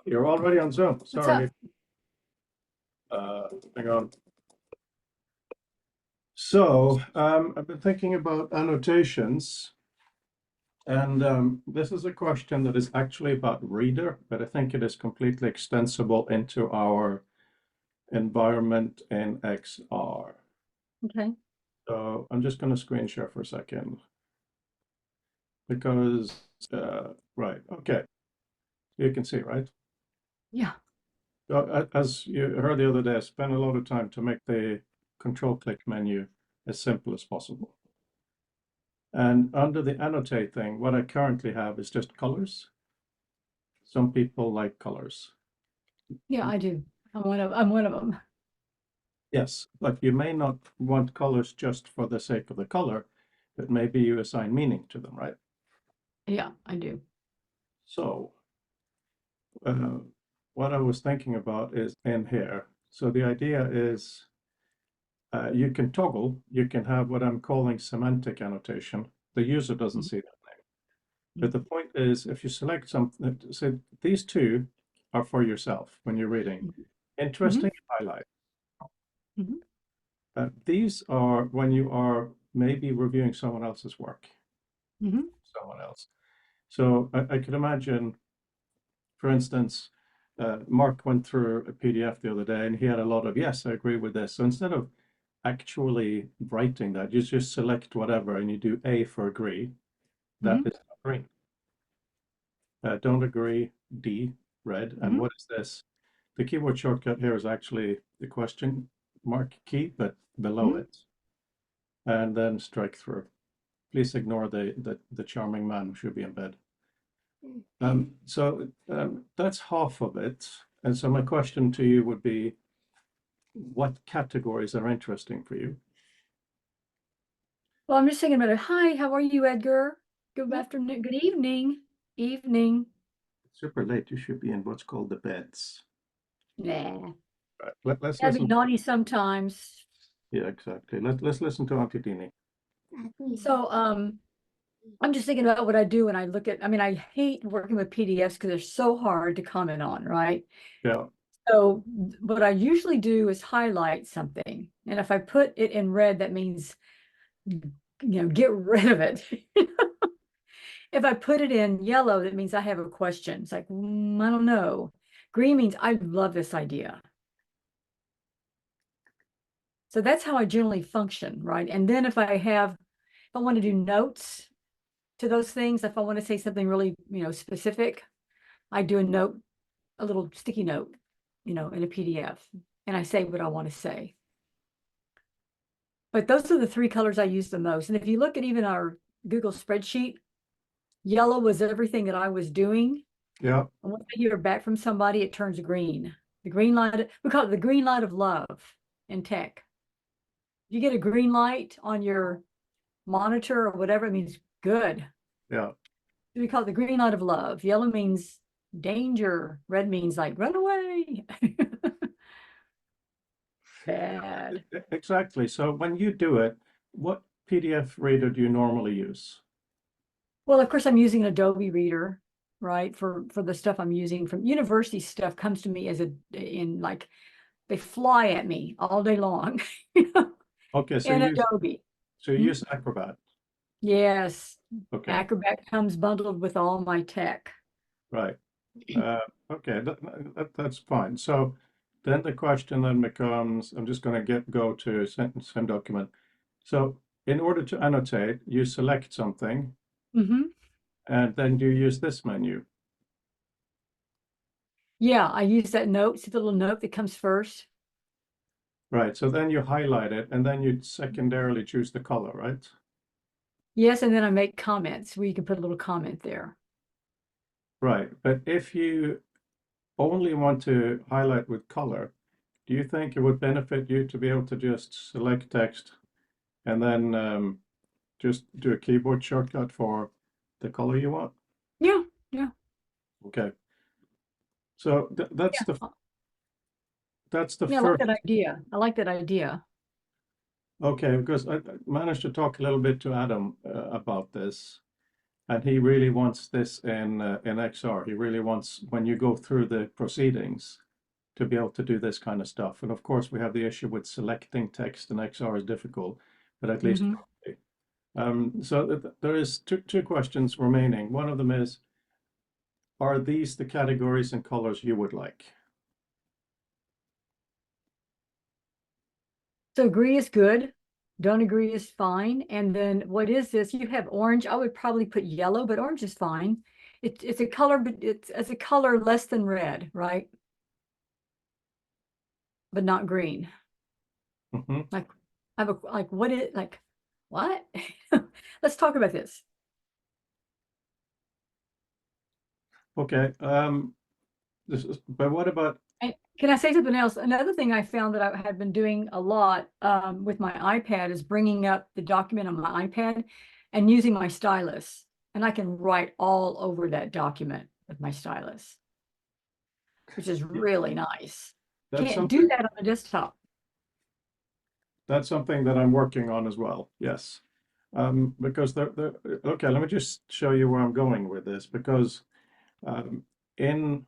You're already on Zoom. What's Sorry. up? Hang on. So I've been thinking about annotations, and this is a question that is actually about reader, but I think it is completely extensible into our environment in XR. Okay. So I'm just going to screen share for a second because, right, okay, you can see, right? Yeah. As you heard the other day, I spent a lot of time to make the control-click menu as simple as possible. And under the annotate thing, what I currently have is just colors. Some people like colors. Yeah, I do. I'm one of them. Yes, but you may not want colors just for the sake of the color, but maybe you assign meaning to them, right? Yeah, I do. So uh, what I was thinking about is in here. So the idea is you can toggle, you can have what I'm calling semantic annotation. The user doesn't see that name. But the point is, if you select something, so these two are for yourself when you're reading. Interesting highlight. Mhm. These are when you are maybe reviewing someone else's work, Mhm. someone else. So I could imagine, for instance, Mark went through a PDF the other day and he had a lot of, yes, I agree with this. So instead of actually writing that, you just select whatever and you do A for agree. That Mhm. is green. Don't agree, D, red. And Mhm. what is this? The keyboard shortcut here is actually the question mark key, but below Mhm. it. And then strike through. Please ignore the charming man who should be in bed. So that's half of it. And so my question to you would be, what categories are interesting for you? Well, I'm just thinking about it. Hi, how are you, Edgar? Good afternoon. Good evening. Evening. It's super late. You should be in what's called the beds. Nah. Right. Let's Gotta be listen. naughty sometimes. Yeah, exactly. Let's listen to Auntie Dene. So, I'm just thinking about what I do when I look at, I hate working with PDFs because they're so hard to comment on, right? Yeah, So what I usually do is highlight something. And if I put it in red, that means, get rid of it. If I put it in yellow, that means I have a question. It's like, I don't know. Green means I love this idea. So that's how I generally function, right? And then if I want to do notes to those things, if I want to say something really, specific, I do a note, a little sticky note, in a PDF, and I say what I want to say. But those are the three colors I use the most. And if you look at even our Google spreadsheet, yellow was everything that I was doing. yeah. And once I hear back from somebody, it turns green. The green light, we call it the green light of love in tech. You get a green light on your monitor or whatever, it means good. Yeah. We call it the green light of love. Yellow means danger. Red means like run away. Bad. Exactly. So when you do it, what PDF reader do you normally use? Well, of course, I'm using an Adobe Reader, right? For the stuff I'm using from university stuff comes to me in like they fly at me all day long. Okay, In Adobe. you Hmm? use Acrobat. Yes. Okay, Acrobat comes bundled with all my tech. right. Okay, that's fine. So then the question then becomes, I'm just going to go to send document. So in order to annotate, you select something, Hmm. and then you use this menu. Yeah, I use that note. See the little note that comes first? Right, so then you highlight it, and then you secondarily choose the color, right? Yes, and then I make comments where you can put a little comment there. Right, but if you only want to highlight with color, do you think it would benefit you to be able to just select text and then just do a keyboard shortcut for the color you want? Yeah, yeah, Okay, so yeah. that's the Yeah, I like first. that idea. I like that idea. Okay, because I managed to talk a little bit to Adam about this, And he really wants this in XR. He really wants, when you go through the proceedings, to be able to do this kind of stuff. And of course, we have the issue with selecting text in XR is difficult, but at least. Mm-hmm. So there is two questions remaining. One of them is, are these the categories and colors you would like? So agree is good. Don't agree is fine. And then what is this? You have orange. I would probably put yellow, but orange is fine. It's a color, but it's a color less than red, right? But not green. Mm-hmm. Like I have a like what is like what? Let's talk about this. Okay. But what about? And can I say something else? Another thing I found that I had been doing a lot with my iPad is bringing up the document on my iPad and using my stylus. And I can write all over that document with my stylus, which is really nice. That's Can't do something. that on the desktop. That's something that I'm working on as well. Yes. Because okay, let me just show you where I'm going with this. Because in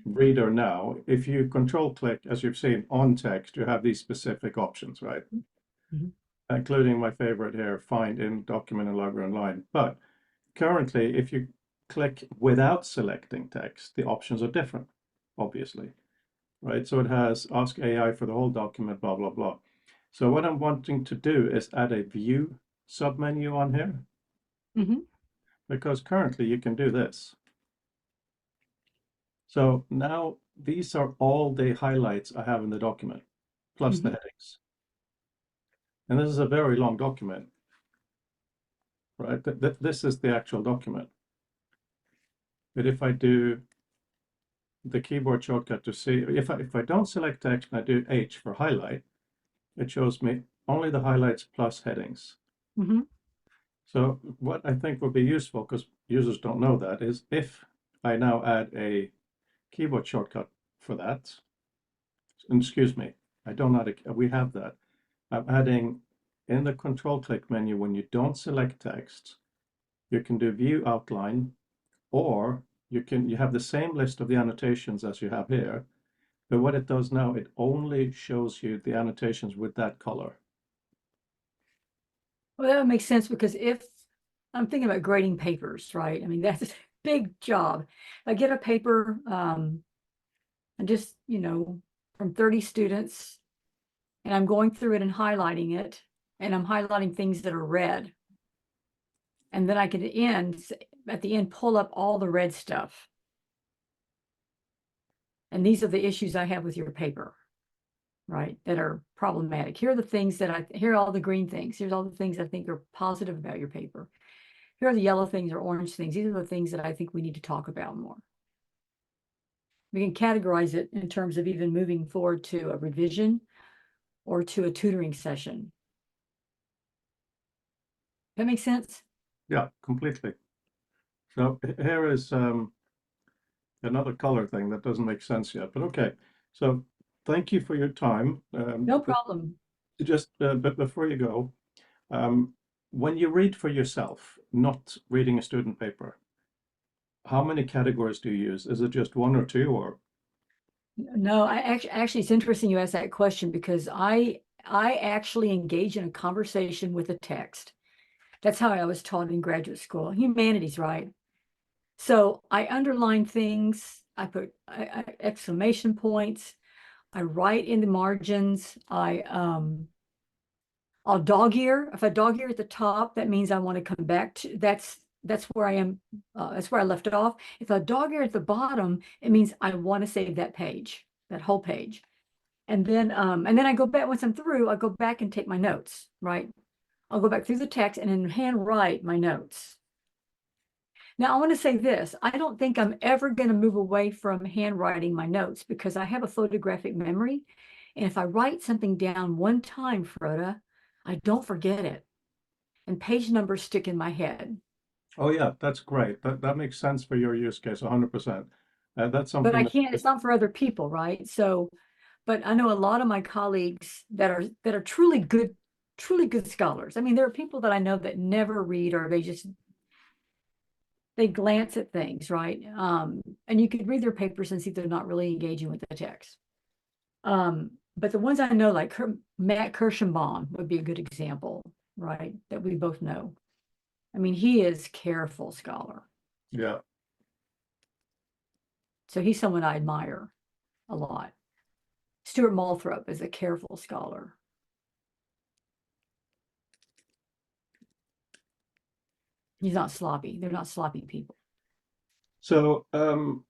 Reader now, if you control click, as you've seen on text, you have these specific options, right? Mhm. Including my favorite here, find in document and library online. But currently, if you click without selecting text, the options are different, obviously, right? So it has ask AI for the whole document, blah, blah, blah. So what I'm wanting to do is add a view submenu on here, Mhm. because currently you can do this. So now these are all the highlights I have in the document, plus the Mhm. headings. And this is a very long document, right? This is the actual document. But if I do the keyboard shortcut to see, if I don't select text and I do H for highlight, it shows me only the highlights plus headings. Mhm. So what I think would be useful, because users don't know that, is if I now add a keyboard shortcut for that, and excuse me, I don't add we have that. I'm adding in the control click menu, when you don't select text, you can do view outline, or you have the same list of the annotations as you have here, but what it does now, it only shows you the annotations with that color. Well, that makes sense because if I'm thinking about grading papers, right? I mean, that's a big job. I get a paper, and just, from 30 students, and I'm going through it and highlighting it, and I'm highlighting things that are red. And then I can at the end, pull up all the red stuff. And these are the issues I have with your paper, right? That are problematic. Here are the things here are all the green things. Here's all the things I think are positive about your paper. Here are the yellow things or orange things. These are the things that I think we need to talk about more. We can categorize it in terms of even moving forward to a revision or to a tutoring session. That makes sense? Yeah, completely. So here is another color thing that doesn't make sense yet, but okay. So thank you for your time. No problem. But before you go, um, when you read for yourself, not reading a student paper, how many categories do you use? Is it just one or two, or? No, actually it's interesting you asked that question because I actually engage in a conversation with a text. That's how I was taught in graduate school, humanities, right? So I underline things, I put exclamation points, I write in the margins, I'll dog ear. If I dog ear at the top, that means I want to come back to that's where I am. That's where I left off. If I dog ear at the bottom, it means I want to save that page, that whole page. And then I go back once I'm through, I go back and take my notes, right? I'll go back through the text and then handwrite my notes. Now I want to say this, I don't think I'm ever going to move away from handwriting my notes because I have a photographic memory. And if I write something down one time, Frode, I don't forget it. And page numbers stick in my head. Oh yeah, that's great. That makes sense for your use case, 100%. That's But something I that, can't, it's not for other people, right? So, but I know a lot of my colleagues that are truly good truly good scholars. I mean, there are people that I know that never read, or they glance at things, right? And you could read their papers and see they're not really engaging with the text. But the ones I know, like Matt Kirschenbaum would be a good example, right? That we both know. I mean, he is careful scholar. Yeah. So he's someone I admire a lot. Stuart Malthrop is a careful scholar. He's not sloppy. They're not sloppy people. So the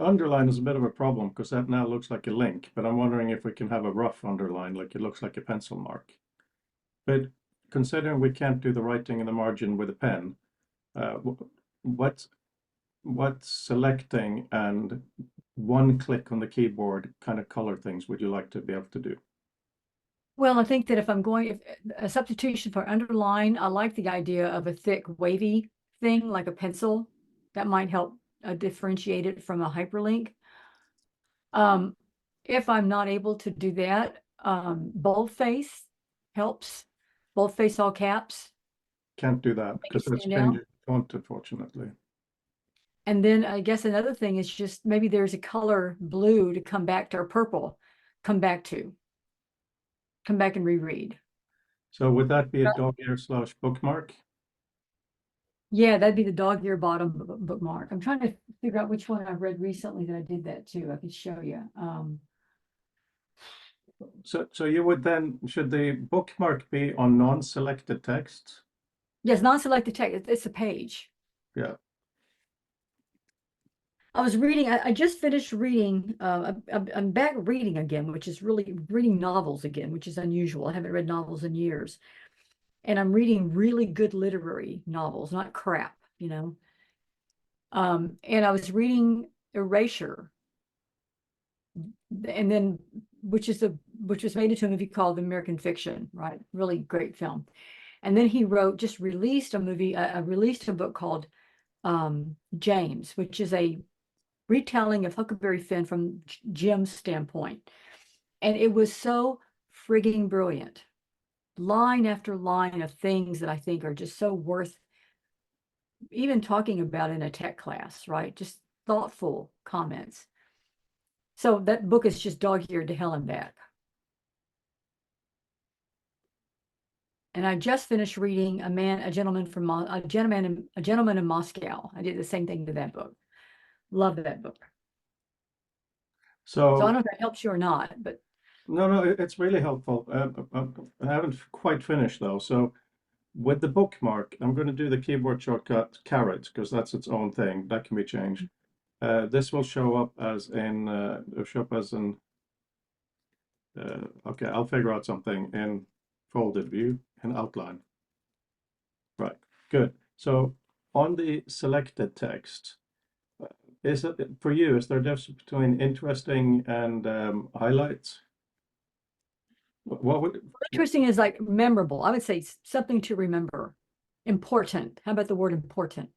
underline is a bit of a problem because that now looks like a link, but I'm wondering if we can have a rough underline, like it looks like a pencil mark. But considering we can't do the writing in the margin with a pen, what's selecting and one click on the keyboard kind of color things would you like to be able to do? Well, I think that if a substitution for underline, I like the idea of a thick wavy thing like a pencil. That might help differentiate it from a hyperlink. If I'm not able to do that, boldface helps. Boldface all caps. Can't do that Make because it that's stand out. changing font, unfortunately. And then I guess another thing is just maybe there's a color blue to come back to, or purple, come back and reread. So would that be a dog ear / bookmark? Yeah, that'd be the dog ear bottom bookmark. I'm trying to figure out which one I've read recently that I did that too. I could show you. So you would then, should the bookmark be on non-selected text? Yes, non-selected text. It's a page. Yeah. I was reading. I just finished reading. I'm back reading again, which is really reading novels again, which is unusual. I haven't read novels in years, and I'm reading really good literary novels, not crap, you know. And I was reading Erasure, and then which was made into a movie called American Fiction, right? Really great film. And then he released a book called James, which is a retelling of Huckleberry Finn from Jim's standpoint. And it was so frigging brilliant. Line after line of things that I think are just so worth even talking about in a tech class, right? Just thoughtful comments. So that book is just dog-eared to hell and back. And I just finished reading a gentleman in Moscow. I did the same thing to that book. Love that book. So I don't know if that helps you or not, but No, it's really helpful. I haven't quite finished though. So with the bookmark, I'm going to do the keyboard shortcut caret because that's its own thing. That can be changed. This will show up as okay, I'll figure out something in folded view and outline. Right, good. So on the selected text, is it for you, is there a difference between interesting and highlights? What would interesting is like memorable. I would say something to remember. Important. How about the word important?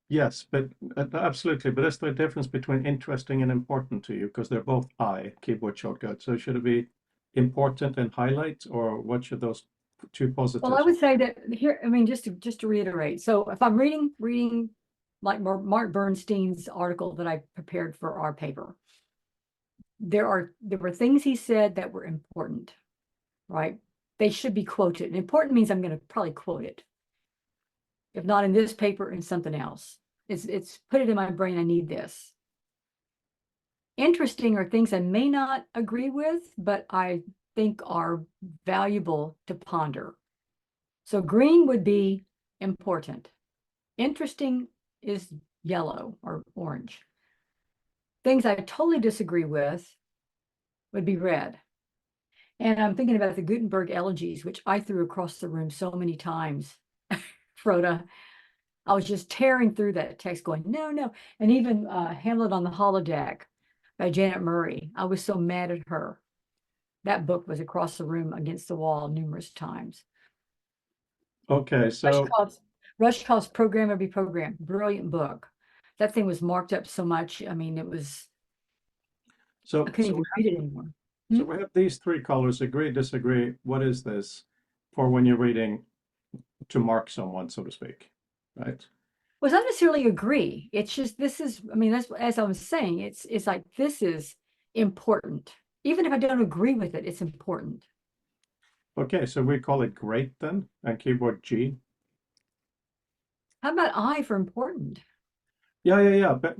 Yes, but absolutely. But is there a difference between interesting and important to you? Because they're both I keyboard shortcuts. So should it be important and highlight, or what should those two positives? Well, I would say that here, I mean, just to reiterate. So if I'm reading like Mark Bernstein's article that I prepared for our paper, there were things he said that were important, right? They should be quoted. And important means I'm going to probably quote it. If not in this paper, in something else. It's put it in my brain, I need this. Interesting are things I may not agree with, but I think are valuable to ponder. So green would be important. Interesting is yellow or orange. Things I totally disagree with would be red. And I'm thinking about the Gutenberg elegies, which I threw across the room so many times, Frode. I was just tearing through that text going, no, no. And even Hamlet on the Holodeck by Janet Murray. I was so mad at her. That book was across the room against the wall numerous times. Okay, so Rushkoff's Program Be Programmed, brilliant book. That thing was marked up so much. I mean, it was, I couldn't even read it anymore. So we have these three colors: agree, disagree. What is this for when you're reading to mark someone, so to speak, right? Was not necessarily agree. It's just this is, I mean, that's as I was saying, it's like this is important. Even if I don't agree with it, it's important. Okay, so we call it great then, and keyboard G. How about I for important? Yeah. But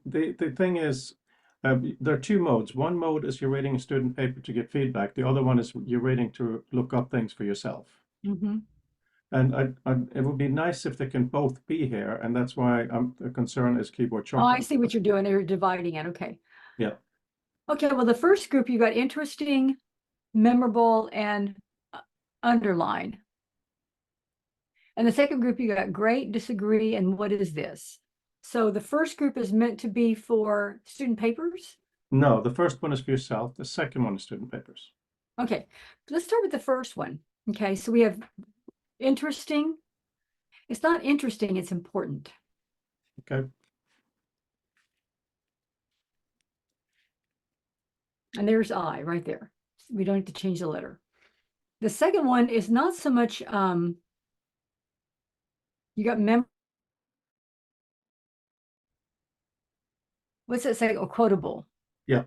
the thing is, there are two modes. One mode is you're reading a student paper to get feedback. The other one is you're reading to look up things for yourself. Mm-hmm. And it would be nice if they can both be here, and that's why the concern is keyboard Oh, I shortcut. see what you're doing. You're dividing it. Okay. Yeah. Okay, well, the first group you got interesting, memorable, and underline. And the second group you got great, disagree, and what is this? So the first group is meant to be for student papers. No, the first one is for yourself. The second one is student papers. Okay, let's start with the first one. Okay, so we have interesting. It's not interesting, it's important. Okay. And there's I right there. We don't have to change the letter. The second one is not so much, you got what's that say? Oh, quotable. Yeah.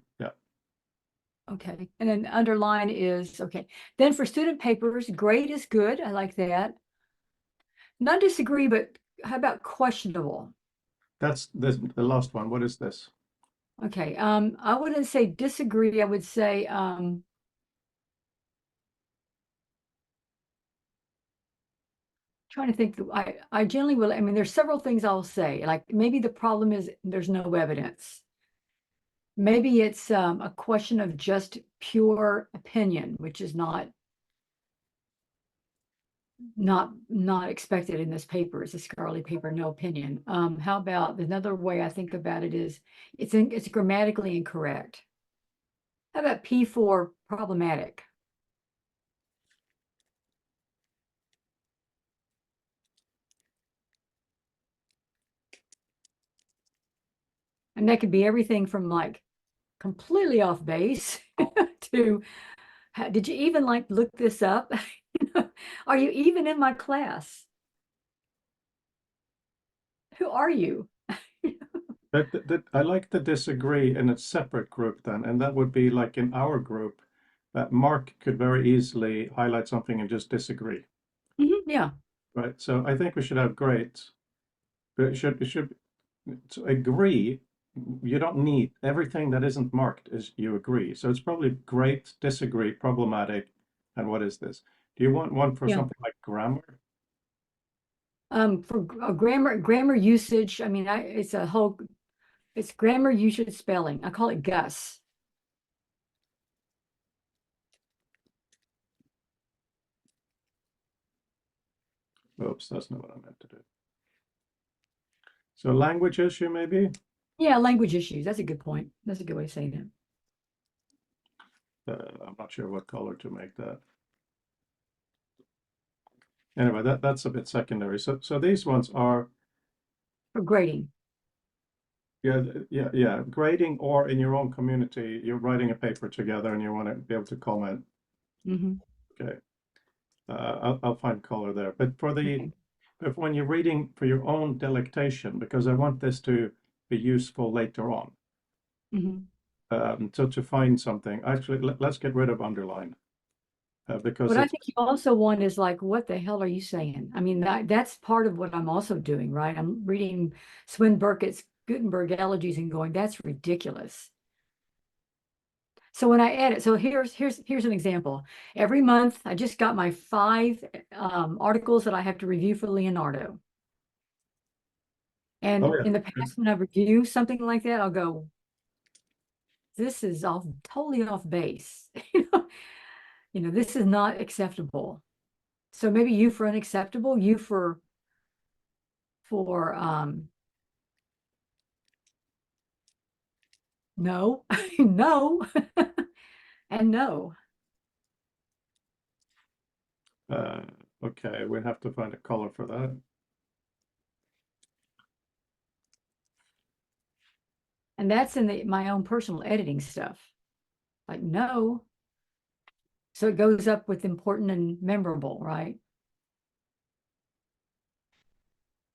Okay, and then underline is, okay. Then for student papers, great is good. I like that. Not disagree, but how about questionable? That's the last one. What is this? Okay, I wouldn't say disagree. I would say, trying to think, I generally will, I mean, there's several things I'll say, like maybe the problem is there's no evidence. Maybe it's a question of just pure opinion, which is not expected in this paper. It's a scholarly paper, no opinion. How about another way I think about it is it's grammatically incorrect. How about P for problematic? And that could be everything from like completely off base to did you even like look this up? Are you even in my class? Who are you? I like the disagree in a separate group then, and that would be like in our group, that Mark could very easily highlight something and just disagree, Yeah. right? So I think we should have great, but it should to agree. You don't need everything that isn't marked is you agree. So it's probably great, disagree, problematic, and what is this? Do you want one for Yeah. something like grammar? For grammar usage, I mean, it's grammar usage spelling. I call it Gus. Oops, that's not what I meant to do. So language issue maybe? Yeah, language issues. That's a good point. That's a good way of saying it. I'm not sure what color to make that. Anyway, that's a bit secondary. So these ones are For grading. yeah. Grading or in your own community, you're writing a paper together and you want to be able to comment. Mm-hmm. Okay. I'll find color there. But Okay. if when you're reading for your own delectation, because I want this to be useful later on. Mm-hmm. So to find something, actually, let's get rid of underline because What I it's think you also want is like, what the hell are you saying? I mean, that's part of what I'm also doing, right? I'm reading Swinburne's Gutenberg elegies and going, that's ridiculous. So when I add it, so here's an example. Every month, I just got my 5 articles that I have to review for Leonardo. oh And yeah. in the past, when I review something like that, I'll go, this is off totally off base. This is not acceptable. So maybe you for unacceptable, you for no, no, and no. Uh, okay, we have to find a color for that. And that's in my own personal editing stuff. Like, no. So it goes up with important and memorable, right?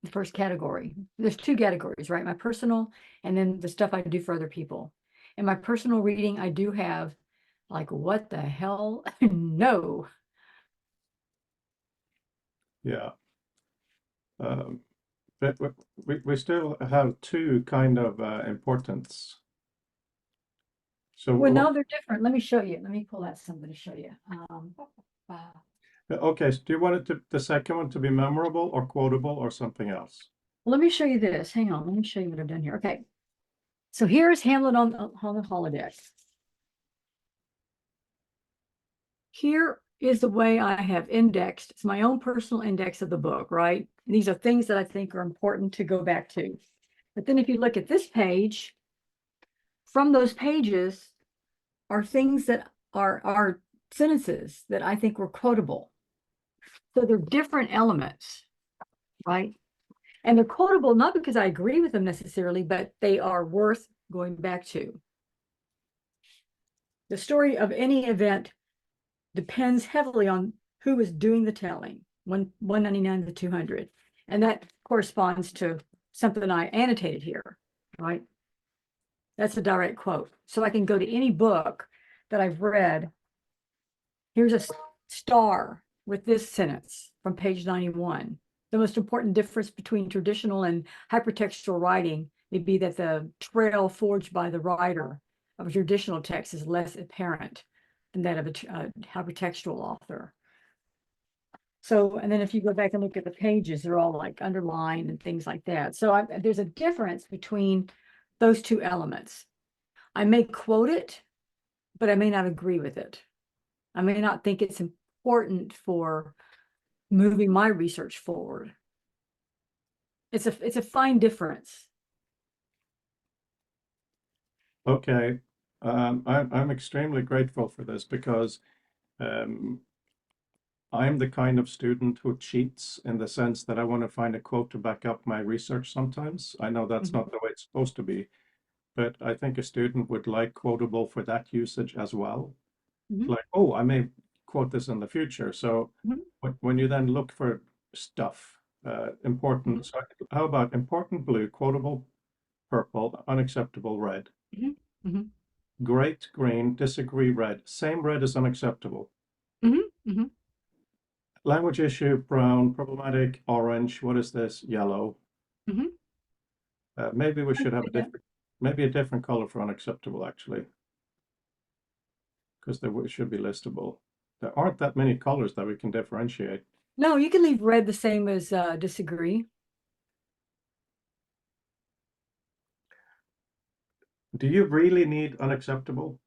The first category. There's two categories, right? My personal and then the stuff I do for other people. In my personal reading, I do have like, what the hell? No. Yeah. Um, but we still have two kind of importance. So Well, no, they're different. Let me show you. Let me pull out something to show you. Uh, okay, so do you want it to the second one to be memorable or quotable or something else? Let me show you this. Hang on. Let me show you what I've done here. Okay. So here's Hamlet on the holodeck. Here is the way I have indexed. It's my own personal index of the book, right? And these are things that I think are important to go back to. But then if you look at this page, from those pages are things that are sentences that I think were quotable. So they're different elements, right? And they're quotable not because I agree with them necessarily, but they are worth going back to. The story of any event depends heavily on who is doing the telling, 199 to 200. And that corresponds to something I annotated here, right? That's a direct quote. So I can go to any book that I've read. Here's a star with this sentence from page 91. The most important difference between traditional and hypertextual writing may be that the trail forged by the writer of a traditional text is less apparent than that of a hypertextual author. So, and then if you go back and look at the pages, they're all like underlined and things like that. So there's a difference between those two elements. I may quote it, but I may not agree with it. I may not think it's important for moving my research forward. It's a fine difference. Okay, I'm extremely grateful for this because um, I'm the kind of student who cheats in the sense that I want to find a quote to back up my research sometimes. I know that's not the way it's supposed to be, but I think a student would like quotable for that usage as well. Mhm, Like, oh, I may quote this in the future. So mhm, when you then look for stuff, mhm, important, so how about important blue, quotable purple, unacceptable red, mhm, mhm, great green, disagree red, same red is unacceptable. mhm, mhm, Language issue, brown, problematic, orange, what is this? Yellow. mhm. Maybe we should have a Yeah. different, maybe a different color for unacceptable actually, because there should be listable. There aren't that many colors that we can differentiate. No, you can leave red the same as disagree. Do you really need unacceptable?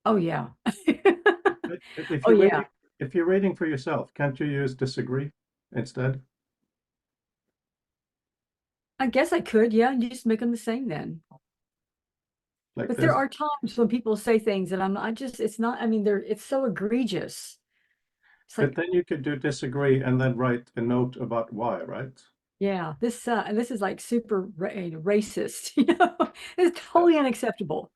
Oh yeah. If Oh you're yeah. reading, if you're reading for yourself, can't you use disagree instead? I guess I could, yeah, and you just make them the same then. Like But there this? are times when people say things and I just, it's not, I mean, it's so egregious. It's But like, then you could do disagree and then write a note about why, right? yeah, and this is like super racist, it's Yeah, totally unacceptable.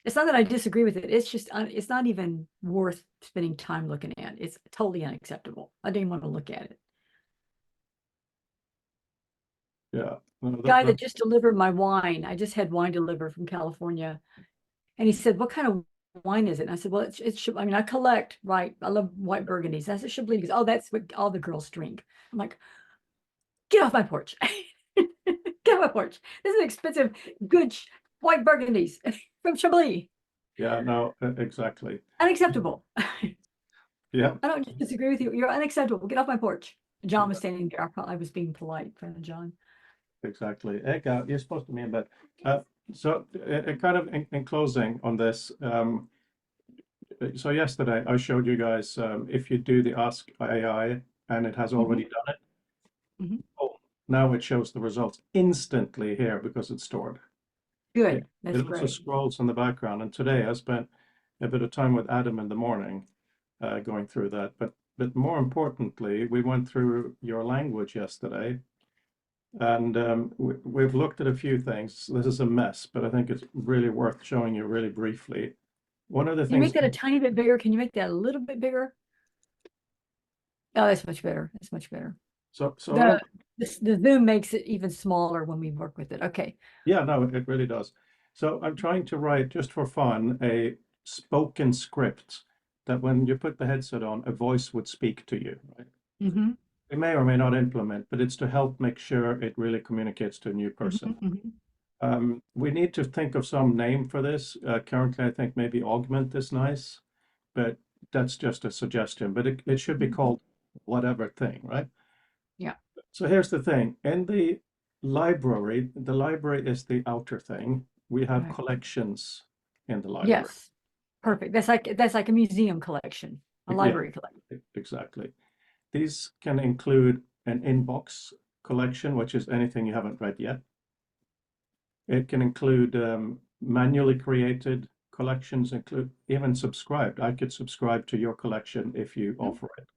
It's not that I disagree with it. It's just, it's not even worth spending time looking at. It's totally unacceptable. I didn't want to look at it. yeah. No, Guy that just delivered my wine. I just had wine delivered from California. And he said, what kind of wine is it? And I said, well, it's I mean, I collect, right? I love white burgundies. I said, Chablis. He goes, oh, that's what all the girls drink. I'm like, get off my porch. Get off my porch. This is expensive, good white burgundies from Chablis. yeah, no, exactly. Unacceptable. Yeah, I don't disagree with you. You're unacceptable. Get off my porch. John was standing there. I was being polite, friend of John. exactly. Eka, you're supposed to be in bed. Uh, so, kind of in closing on this, so yesterday I showed you guys if you do the Ask AI and it has already Mhm, done it, mhm. oh, now it shows the results instantly here because it's stored. It, Good. it That's also great. scrolls in the background. And today I spent a bit of time with Adam in the morning going through that. But more importantly, we went through your language yesterday. And we've looked at a few things. This is a mess, but I think it's really worth showing you really briefly. One of the Can you things, make that a tiny bit bigger? Can you make that a little bit bigger? Oh, that's much better. That's much better. so what I'm, The the Zoom makes it even smaller when we work with it. Okay. yeah, no, it really does. So I'm trying to write just for fun a spoken script that when you put the headset on, a voice would speak to you, right? Mm-hmm. We may or may not implement, but it's to help make sure it really communicates to a new person. Mm-hmm. Mm-hmm. We need to think of some name for this. Currently, I think maybe augment is nice, but that's just a suggestion. But it should be Mm-hmm. called whatever thing, right? Yeah. So here's the thing. In the library is the outer thing. We have Right. collections in the library. Yes. Perfect. That's like a museum collection, a Yeah, library collection. exactly. These can include an inbox collection, which is anything you haven't read yet. It can include manually created collections, include even subscribed. I could subscribe to your collection if you Mhm. offer it.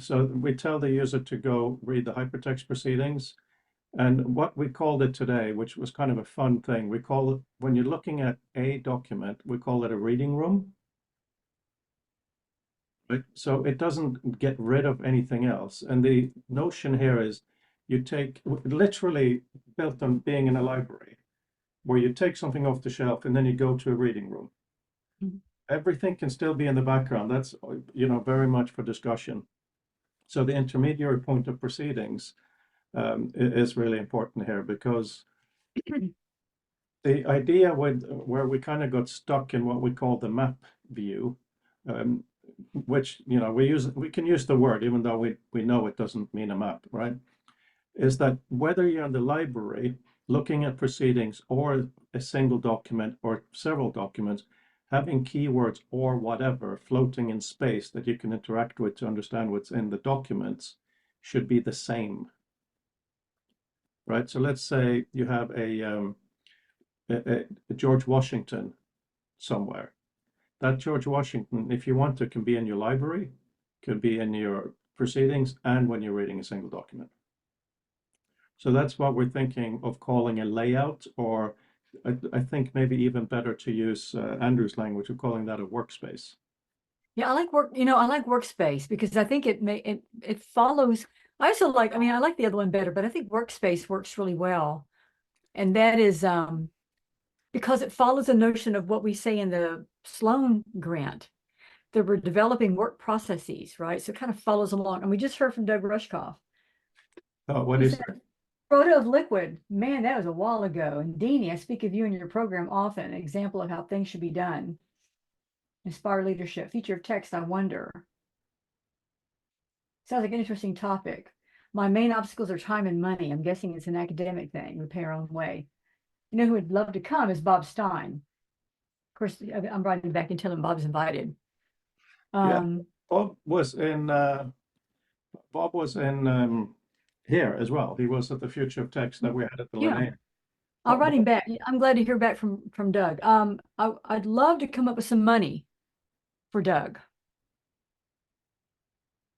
So we tell the user to go read the hypertext proceedings. And what we called it today, which was kind of a fun thing, we call it, when you're looking at a document, we call it a reading room. Right? So it doesn't get rid of anything else. And the notion here is you take, literally built on being in a library, where you take something off the shelf and then you go to a reading room. Mhm. Everything can still be in the background. That's, very much for discussion. So the intermediary point of proceedings is really important here because the idea where we kind of got stuck in what we call the map view, um, which we can use the word even though we know it doesn't mean a map, right? Is that whether you're in the library looking at proceedings or a single document or several documents, having keywords or whatever floating in space that you can interact with to understand what's in the documents should be the same, right? So let's say you have a George Washington somewhere. That George Washington, if you want to, can be in your library, could be in your proceedings, and when you're reading a single document. So that's what we're thinking of calling a layout, or I think maybe even better to use Andrew's language of calling that a workspace. Yeah, I like workspace because I think it follows. I also like, I mean, I like the other one better, but I think workspace works really well. And that is because it follows a notion of what we say in the Sloan grant, that we're developing work processes, right? So it kind of follows along. And we just heard from Doug Rushkoff. Oh, what He is said, there? Frode of Liquid, man, that was a while ago. And Dene, I speak of you in your program often, an example of how things should be done. Inspire leadership, feature of text, I wonder. Sounds like an interesting topic. My main obstacles are time and money. I'm guessing it's an academic thing. We pay our own way. You know who would love to come is Bob Stein. Of course, I'm writing back and telling Bob's invited. Yeah, Um, Bob was in Bob was in here as well. He was at the Future of Text that we had at the yeah, Linnaean. I'll write him Bob, back. I'm glad to hear back from Doug. I'd love to come up with some money for Doug,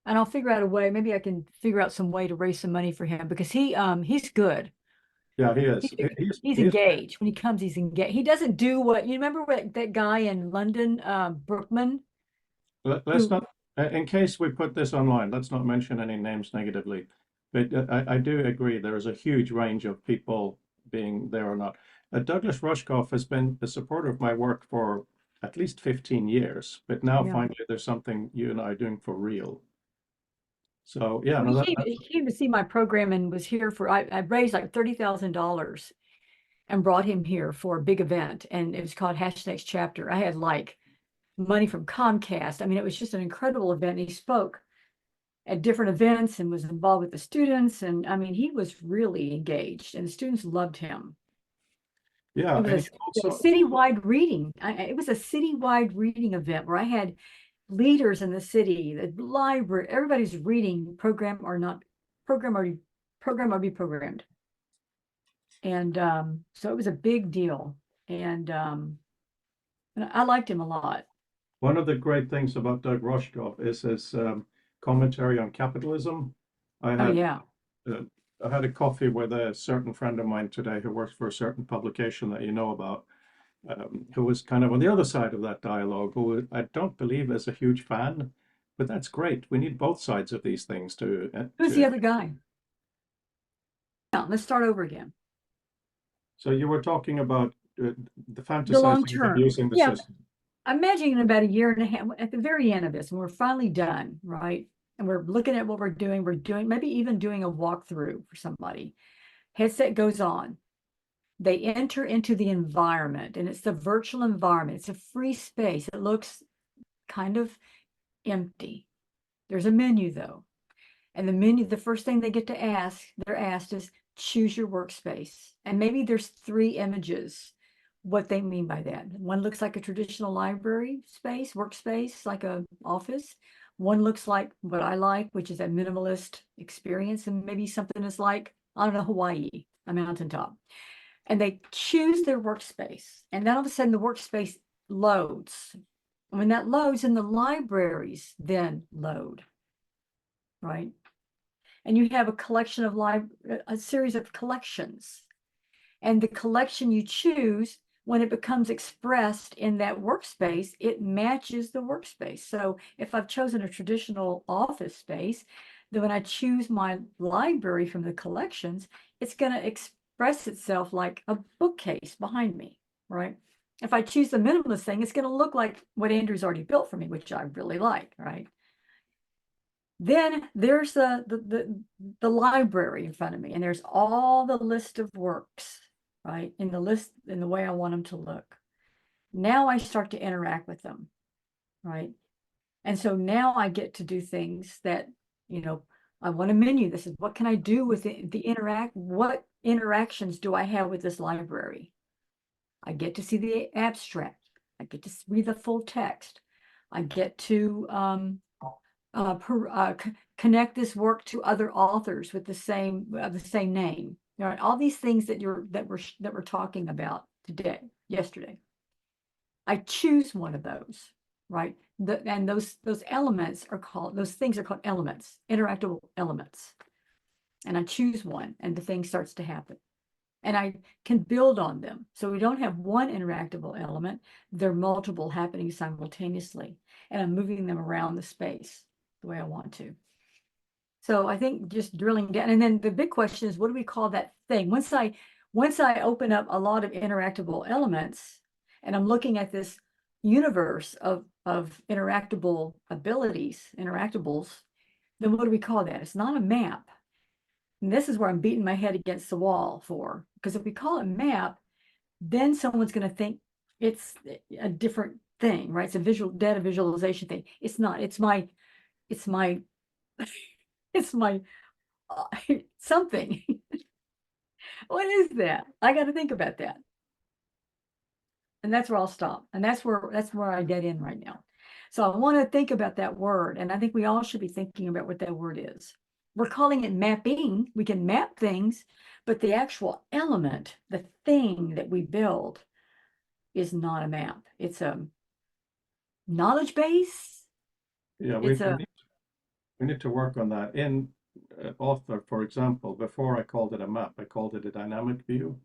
and I'll figure out a way. Maybe I can figure out some way to raise some money for him because he's good. yeah, he is. He's, he's He's engaged. When he comes, he's engaged. He doesn't do what you remember what that guy in London, Brookman, Let's who, not, in case we put this online, let's not mention any names negatively. But I do agree there is a huge range of people being there or not. Douglas Rushkoff has been a supporter of my work for at least 15 years, but now yeah. finally there's something you and I are doing for real. So yeah, Well, no, he came to see my program and was here for, I raised like $30,000 and brought him here for a big event. And it was called Next Chapter. I had like money from Comcast. I mean, it was just an incredible event. He spoke at different events and was involved with the students. And I mean, he was really engaged and the students loved him. yeah, It and was he a also, citywide reading. It was a citywide reading event where I had leaders in the city, the library, everybody's reading program or not program or be programmed. And so it was a big deal. And, and I liked him a lot. one of the great things about Doug Rushkoff is his commentary on capitalism. I Oh have yeah. uh, I had a coffee with a certain friend of mine today who works for a certain publication that you know about, who was kind of on the other side of that dialogue, who I don't believe is a huge fan, but that's great. We need both sides of these things Who's the other guy? Yeah, let's start over again. So you were talking about the The long fantasizing about term. using the Yeah, system. I'm imagining in about a year and a half, at the very end of this, when we're finally done, right? And we're looking at what we're doing maybe even doing a walkthrough for somebody. Headset goes on. They enter into the environment, and it's the virtual environment. It's a free space. It looks kind of empty. There's a menu though. And the menu, the first thing they're asked is choose your workspace. And maybe there's 3 images. What they mean by that. One looks like a traditional library space, workspace, like a office. One looks like what I like, which is a minimalist experience. And maybe something is like, I don't know, Hawaii, a mountaintop. And they choose their workspace. And then all of a sudden the workspace loads. And when that loads, and the libraries then load, right? And you have a collection of a series of collections. And the collection you choose, when it becomes expressed in that workspace, it matches the workspace. So if I've chosen a traditional office space, then when I choose my library from the collections, it's going to express itself like a bookcase behind me, right? If I choose the minimalist thing, it's going to look like what Andrew's already built for me, which I really like, right? Then there's the library in front of me, and there's all the list of works, right? In the list, in the way I want them to look. Now I start to interact with them, right? And so now I get to do things that, I want a menu. This is what can I do with what interactions do I have with this library? I get to see the abstract. I get to read the full text. I get to connect this work to other authors with the same name. All right, all these things that we're talking about yesterday. I choose one of those, right? And those elements are called, those things are called elements, interactable elements. And I choose one, and the thing starts to happen. And I can build on them. So we don't have one interactable element, they're multiple happening simultaneously. And I'm moving them around the space the way I want to. So I think just drilling down, and then the big question is, what do we call that thing? Once I open up a lot of interactable elements, and I'm looking at this universe of interactable abilities, interactables, then what do we call that? It's not a map. And this is where I'm beating my head against the wall for, because if we call it map, then someone's going to think it's a different thing, right? It's a data visualization thing. It's not. It's my it's my something. What is that? I got to think about that. And that's where I'll stop. And that's where I get in right now. So I want to think about that word. And I think we all should be thinking about what that word is. We're calling it mapping. We can map things, but the actual element, the thing that we build, is not a map. It's a knowledge base. Yeah, we need to work on that. In author, for example, before I called it a map, I called it a dynamic view,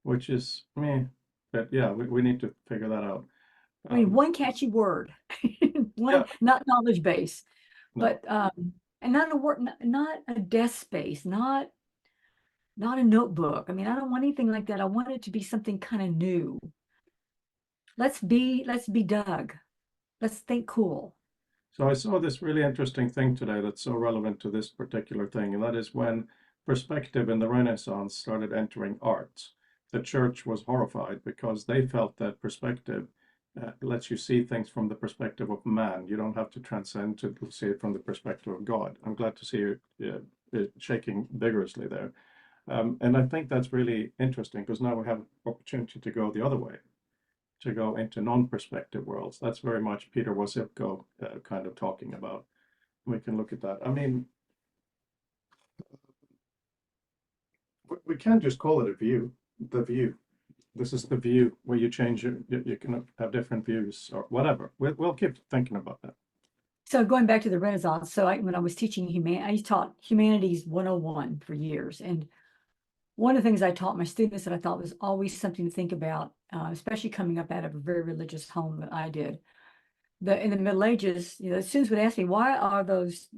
which is me. But yeah, we need to figure that out. I mean, one catchy word, Yeah, not knowledge base, no. but and not a word, not a desk space, not a notebook. I mean, I don't want anything like that. I want it to be something kind of new. Let's be Doug. Let's think cool. So I saw this really interesting thing today that's so relevant to this particular thing, and that is when perspective in the Renaissance started entering art. The church was horrified because they felt that perspective lets you see things from the perspective of man. You don't have to transcend to see it from the perspective of God. I'm glad to see you shaking vigorously there. And I think that's really interesting because now we have opportunity to go the other way, to go into non-perspective worlds. That's very much Peter Wasipko kind of talking about. We can look at that. I mean, we can't just call it a view, the view. This is the view where you change it. You can have different views or whatever. We'll keep thinking about that. So going back to the Renaissance, so when I was teaching I taught Humanities 101 for years. And one of the things I taught my students that I thought was always something to think about, especially coming up out of a very religious home that I did. In the Middle Ages, students would ask me, why are those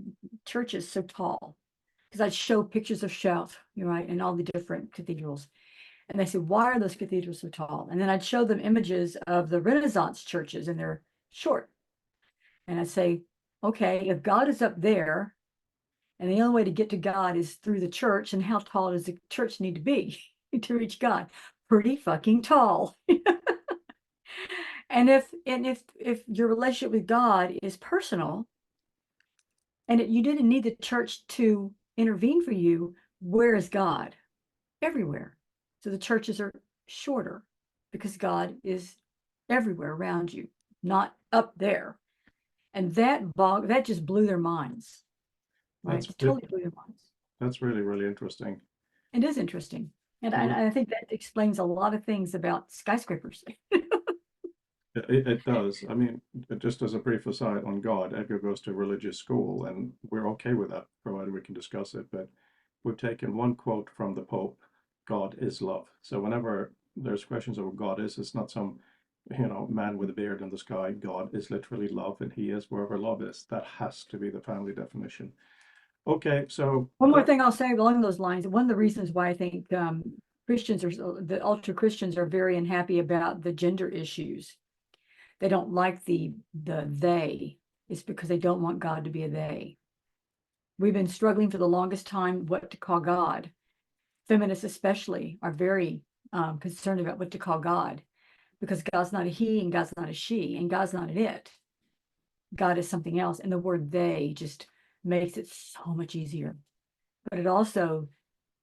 churches so tall? Because I'd show pictures of Chelles, right, and all the different cathedrals. And they said, why are those cathedrals so tall? And then I'd show them images of the Renaissance churches, and they're short. And I'd say, okay, if God is up there, and the only way to get to God is through the church, and how tall does the church need to be to reach God? Pretty fucking tall. And if your relationship with God is personal, and you didn't need the church to intervene for you, where is God? Everywhere. So the churches are shorter because God is everywhere around you, not up there. And that just blew their minds, right? That's It totally blew their minds. that's really, really interesting. It is interesting. And Well, I think that explains a lot of things about skyscrapers. it does. I mean, just as a brief aside on God, Edgar goes to religious school, and we're okay with that, provided we can discuss it. But we've taken one quote from the Pope: "God is love." So whenever there's questions of what God is, it's not some, man with a beard in the sky. God is literally love, and He is wherever love is. That has to be the family definition. Okay, so One more thing I'll say along those lines, one of the reasons why I think Christians the ultra Christians are very unhappy about the gender issues. They don't like the they. It's because they don't want God to be a they. We've been struggling for the longest time what to call God. Feminists especially are very concerned about what to call God, because God's not a he and God's not a she and God's not an it. God is something else. And the word they just makes it so much easier. But it also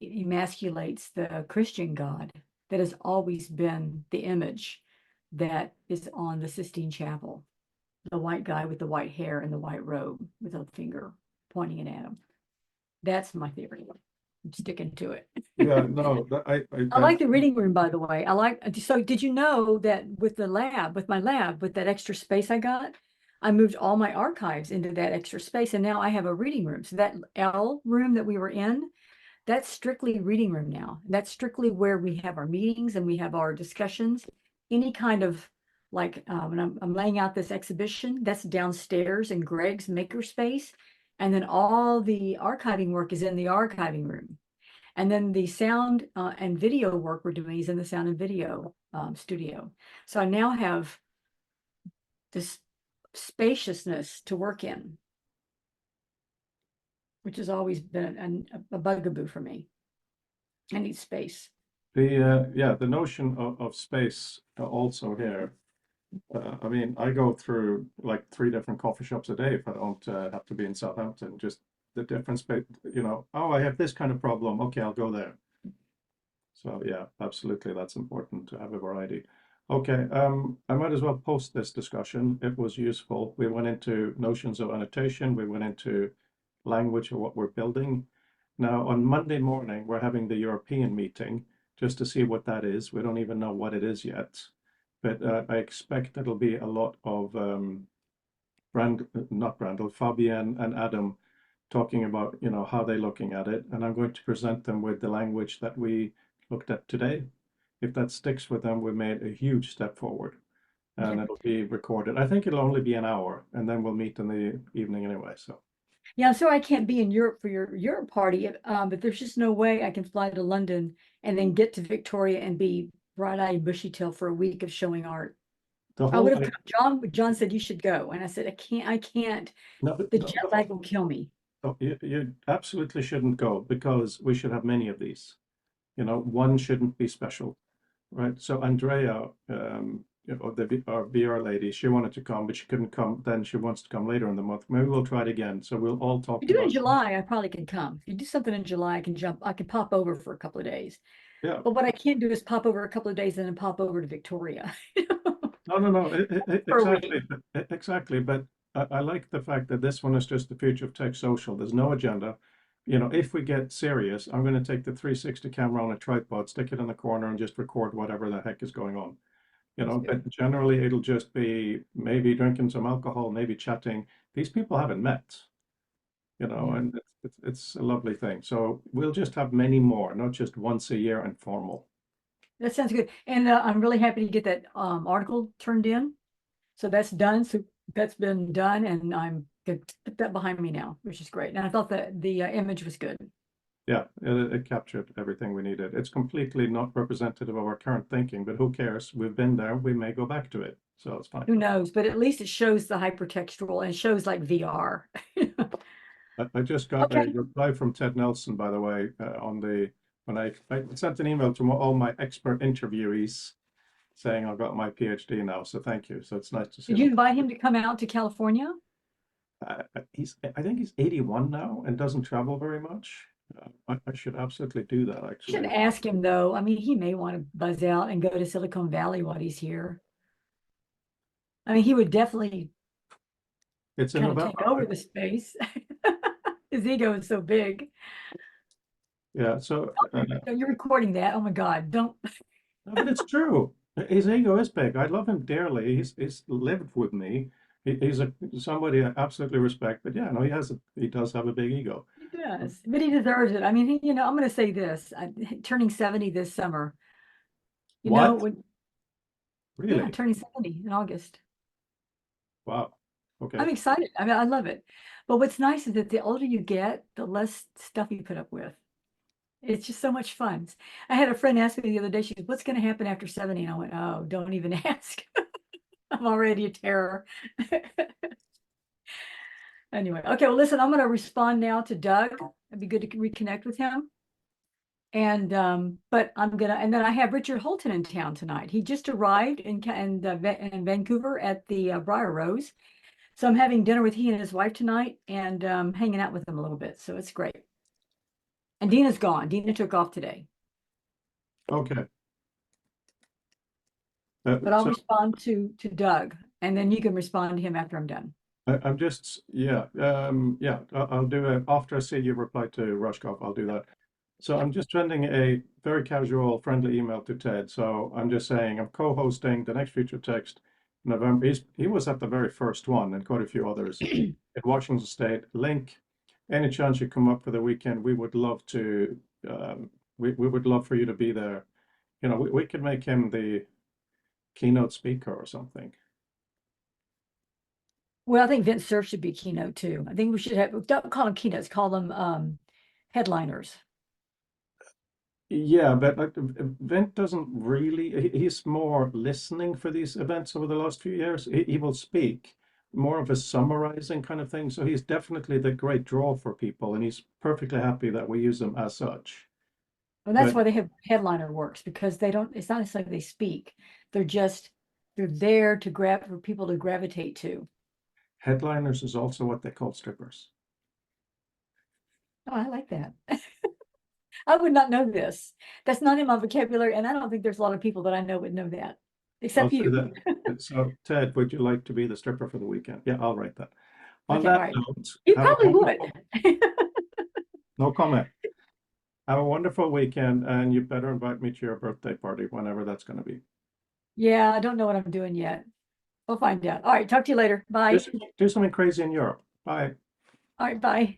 emasculates the Christian God that has always been the image that is on the Sistine Chapel. The white guy with the white hair and the white robe with a finger pointing it at him. That's my favorite one. I'm sticking to it. yeah, no, I like the reading room, by the way. So did you know that with my lab, with that extra space I got, I moved all my archives into that extra space, and now I have a reading room. So that L room that we were in, that's strictly reading room now. That's strictly where we have our meetings and we have our discussions. Any kind of when I'm laying out this exhibition, that's downstairs in Greg's makerspace. And then all the archiving work is in the archiving room. And then the sound and video work we're doing is in the sound and video studio. So I now have this spaciousness to work in, which has always been a bugaboo for me. I need space. the notion of space also here. I mean, I go through like 3 different coffee shops a day if I don't have to be in Southampton. Just the different space, oh, I have this kind of problem. Okay, I'll go there. So yeah, absolutely, that's important to have a variety. Okay, I might as well post this discussion. It was useful. We went into notions of annotation. We went into language of what we're building. Now, on Monday morning, we're having the European meeting just to see what that is. We don't even know what it is yet, but I expect it'll be a lot of not Brandel, Fabienne and Adam talking about, how they're looking at it. And I'm going to present them with the language that we looked at today. If that sticks with them, we made a huge step forward, and it'll be recorded. I think it'll only be an hour, and then we'll meet in the evening anyway. So Yeah, so I can't be in Europe for your Europe party, but there's just no way I can fly to London and then get to Victoria and be bright-eyed, bushy-tailed for a week of showing art. the I would whole have John said you should go, and I said I can't. no, The jet lag will kill me. you absolutely shouldn't go, because we should have many of these. One shouldn't be special, right? So Andrea, our VR lady, she wanted to come, but she couldn't come. Then she wants to come later in the month. Maybe we'll try it again. So we'll all talk If you do it in about. July, I probably can come. If you do something in July, I can pop over for a couple of days. Yeah. But what I can't do is pop over a couple of days and then pop over to Victoria. No, For a week. exactly. But I like the fact that this one is just the future of tech social. There's no agenda. If we get serious, I'm going to take the 360 camera on a tripod, stick it in the corner, and just record whatever the heck is going on. You That's know, good. but generally it'll just be maybe drinking some alcohol, maybe chatting. These people haven't met, you know, Yeah. and it's a lovely thing. So we'll just have many more, not just once a year and formal. That sounds good. And I'm really happy to get that article turned in. So that's done. So that's been done, and I'm good to put that behind me now, which is great. And I thought that the image was good. Yeah, it captured everything we needed. It's completely not representative of our current thinking, but who cares? We've been there. We may go back to it, so it's fine. Who knows? But at least it shows the hypertextual and it shows like VR. I just got a Okay. reply from Ted Nelson, by the way, on the when I sent an email to all my expert interviewees saying I got my PhD now. So thank you. So it's nice to see Did you them. invite him to come out to California? I think he's 81 now and doesn't travel very much. I should absolutely do that You should actually. ask him though. I mean, he may want to buzz out and go to Silicon Valley while he's here. I mean, he would definitely It's in kind of take November, over right? the space. His ego is so big. Yeah. So, So you're recording that. Oh my God, don't. no, but it's true. His ego is big. I love him dearly. He's lived with me. He's somebody I absolutely respect. But yeah, no, he does have a big ego. He does, but he deserves it. I mean, I'm going to say this, turning 70 this summer, What? yeah, Really? turning 70 in August. Wow. Okay. I'm excited. I mean, I love it. But what's nice is that the older you get, the less stuff you put up with. It's just so much fun. I had a friend ask me the other day, she said, what's going to happen after 70? And I went, oh, don't even ask. I'm already a terror. Anyway, okay, well, listen, I'm going to respond now to Doug. It'd be good to reconnect with him. And but and then I have Richard Holton in town tonight. He just arrived in Vancouver at the Briar Rose. So I'm having dinner with he and his wife tonight and hanging out with them a little bit. So it's great. And Dina's gone. Dina took off today. Okay. But I'll So respond to Doug, and then you can respond to him after I'm done. I'm just, yeah, yeah, I'll do it after I see you reply to Rushkoff. I'll do that. So I'm just sending a very casual, friendly email to Ted. So I'm just saying I'm co-hosting the next Future Text in November. He was at the very first one and quite a few others in Washington State. Link, any chance you come up for the weekend, we would love to, we would love for you to be there. You know, we could make him the keynote speaker or something. Well, I think Vince Cerf should be keynote too. I think we should don't call them keynotes, call them headliners. Yeah, but like Vint doesn't really, he's more listening for these events over the last few years. He will speak more of a summarizing kind of thing. So he's definitely the great draw for people, and he's perfectly happy that we use him as such. And that's But why they have headliner works, because they don't, it's not necessarily they speak. They're there to grab for people to gravitate to. headliners is also what they call strippers. Oh, I like that. I would not know this. That's not in my vocabulary, and I don't think there's a lot of people that I know would know that, I'll except say you. that. So Ted, would you like to be the stripper for the weekend? Yeah, I'll write that. On Okay, all that right. note, You have a probably would. wonderful, no comment. Have a wonderful weekend, and you better invite me to your birthday party, whenever that's going to be. Yeah, I don't know what I'm doing yet. We'll find out. All right, talk to you later. Do Bye. something, do something crazy in Europe. Bye. All right, bye.